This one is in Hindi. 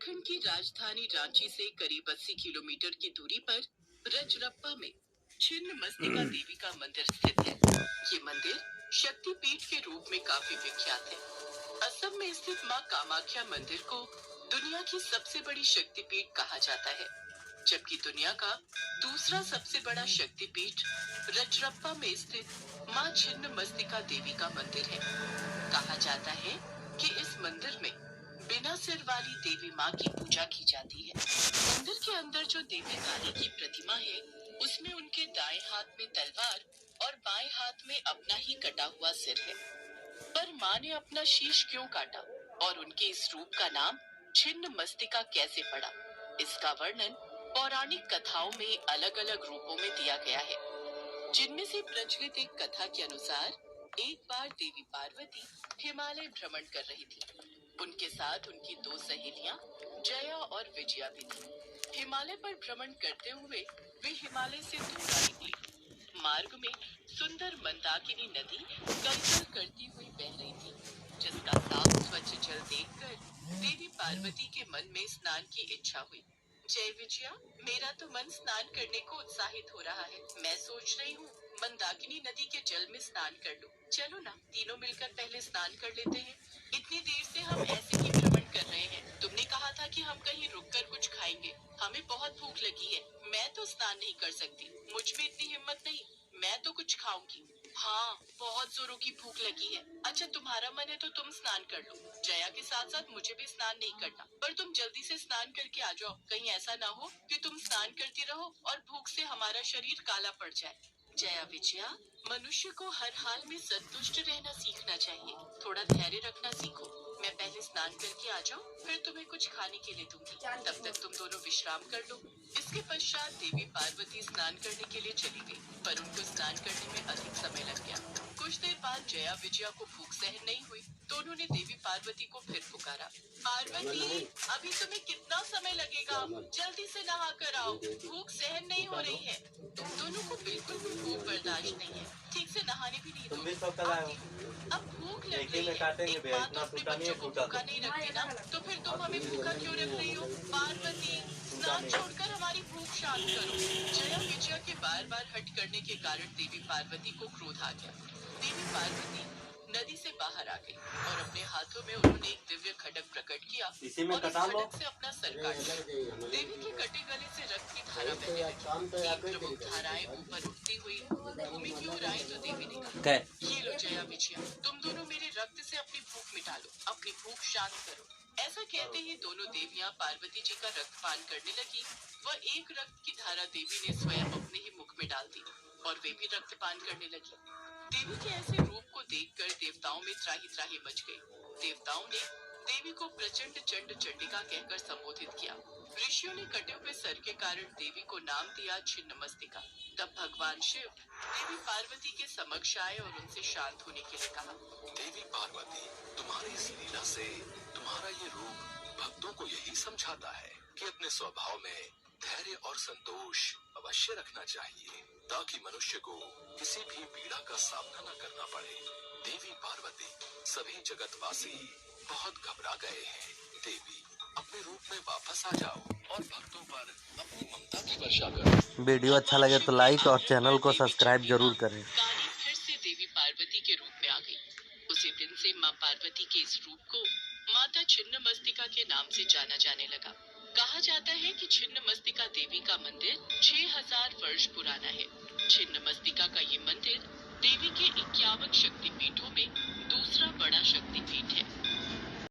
झारखंड की राजधानी रांची से करीब 80 किलोमीटर की दूरी पर रजरप्पा में छिन्न मस्तिका देवी का मंदिर स्थित है। ये मंदिर शक्तिपीठ के रूप में काफी विख्यात है। असम में स्थित मां कामाख्या मंदिर को दुनिया की सबसे बड़ी शक्तिपीठ कहा जाता है, जबकि दुनिया का दूसरा सबसे बड़ा शक्तिपीठ रजरप्पा में स्थित मां छिन्न मस्तिका देवी का मंदिर है। कहा जाता है कि इस मंदिर में बिना सिर वाली देवी माँ की पूजा की जाती है। मंदिर के अंदर जो देवी काली की प्रतिमा है, उसमें उनके दाएं हाथ में तलवार और बाएं हाथ में अपना ही कटा हुआ सिर है। पर माँ ने अपना शीश क्यों काटा और उनके इस रूप का नाम छिन्न मस्तिका कैसे पड़ा, इसका वर्णन पौराणिक कथाओं में अलग अलग रूपों में दिया गया है। जिनमें से प्रचलित एक कथा के अनुसार एक बार देवी पार्वती हिमालय भ्रमण कर रही थी। उनके साथ उनकी दो सहेलियां जया और विजया भी थी। हिमालय पर भ्रमण करते हुए वे हिमालय से दूर आ निकली। मार्ग में सुंदर मंदाकिनी नदी कलकल करती हुई बह रही थी, जिसका साफ स्वच्छ जल देखकर देवी पार्वती के मन में स्नान की इच्छा हुई। जय विजया, मेरा तो मन स्नान करने को उत्साहित हो रहा है। मैं सोच रही हूँ मंदाकिनी नदी के जल में स्नान कर लूं। चलो ना, तीनों मिलकर पहले स्नान कर लेते हैं। इतनी देर से हम ऐसे ही भ्रमण कर रहे हैं। तुमने कहा था कि हम कहीं रुककर कुछ खाएंगे। हमें बहुत भूख लगी है। मैं तो स्नान नहीं कर सकती, मुझ में इतनी हिम्मत नहीं। मैं तो कुछ खाऊंगी। हाँ, बहुत जोरों की भूख लगी है। अच्छा, तुम्हारा मन है तो तुम स्नान कर लो। जया के साथ साथ मुझे भी स्नान नहीं करना, पर तुम जल्दी से स्नान करके आ जाओ। कहीं ऐसा ना हो कि तुम स्नान करती रहो और भूख से हमारा शरीर काला पड़ जाए। जया विजया, मनुष्य को हर हाल में संतुष्ट रहना सीखना चाहिए। थोड़ा धैर्य रखना सीखो। मैं पहले स्नान करके आ जाऊं, फिर तुम्हें कुछ खाने के लिए दूंगी। तब तक तुम दोनों विश्राम कर लो। इसके पश्चात देवी पार्वती स्नान करने के लिए चली गई, पर उनको स्नान करने में अधिक समय लग गया। कुछ देर बाद जया विजया को भूख सहन नहीं हुई, तो उन्होंने देवी पार्वती को फिर पुकारा। पार्वती, अभी तुम्हें कितना समय लगेगा? जल्दी से नहा कर आओ, भूख सहन नहीं हो रही है। तुम दोनों को बिल्कुल भी भूख बर्दाश्त नहीं है। ठीक से नहाने भी नहीं दोगे। अब भूख लग रही है। एक बात तो अपने बच्चों को भूखा नहीं रखती ना, तो फिर तुम हमें भूखा क्यों रख रही हो? पार्वती, स्नान छोड़कर हमारी भूख शांत करो। जया विजया के बार बार हट करने के कारण देवी पार्वती को क्रोध आ गया। देवी पार्वती नदी से बाहर आ गई और अपने हाथों में उन्होंने एक दिव्य खड्ग प्रकट किया और इस खड्ग से अपना सर काट लिया। देवी के कटे गले से रक्त की धारा बहने लगी। एक प्रमुख धाराएं ऊपर उठती हुई भूमि की ओर आई तो देवी ने कहा, ये लो जया विजया, तुम दोनों मेरे रक्त से अपनी भूख मिटा लो, अपनी भूख शांत करो। ऐसा कहते ही दोनों देवियां पार्वती जी का रक्तपान करने लगी। वह एक रक्त की धारा देवी ने स्वयं अपने ही मुख में डाल दी और वे भी रक्तपान करने लगी। देवी के ऐसे रूप को देखकर देवताओं में त्राही त्राही मच गई। देवताओं ने देवी को प्रचंड चंड चंडिका कहकर संबोधित किया। ऋषियों ने कटे हुए सर के कारण देवी को नाम दिया छिन्न मस्तिका। तब भगवान शिव देवी पार्वती के समक्ष आए और उनसे शांत होने के लिए कहा। देवी पार्वती, तुम्हारी इस लीला से तुम्हारा ये रूप भक्तों को यही समझाता है कि अपने स्वभाव में धैर्य और संतोष अवश्य रखना चाहिए, ताकि मनुष्य को किसी भी पीड़ा का सामना न करना पड़े। देवी पार्वती, सभी जगतवासी बहुत घबरा गए हैं। देवी, अपने रूप में वापस आ जाओ और भक्तों पर अपनी ममता की वर्षा करो। वीडियो अच्छा लगे तो लाइक और चैनल को सब्सक्राइब जरूर करें। काली फिर से देवी पार्वती के रूप में आ गई। उसी दिन से माँ पार्वती के इस रूप को माता छिन्न मस्तिका के नाम से जाना जाने लगा। कहा जाता है कि छिन्न मस्तिका देवी का मंदिर 6000 वर्ष पुराना है। छिन्न मस्तिका का ये मंदिर देवी के 51 शक्तिपीठों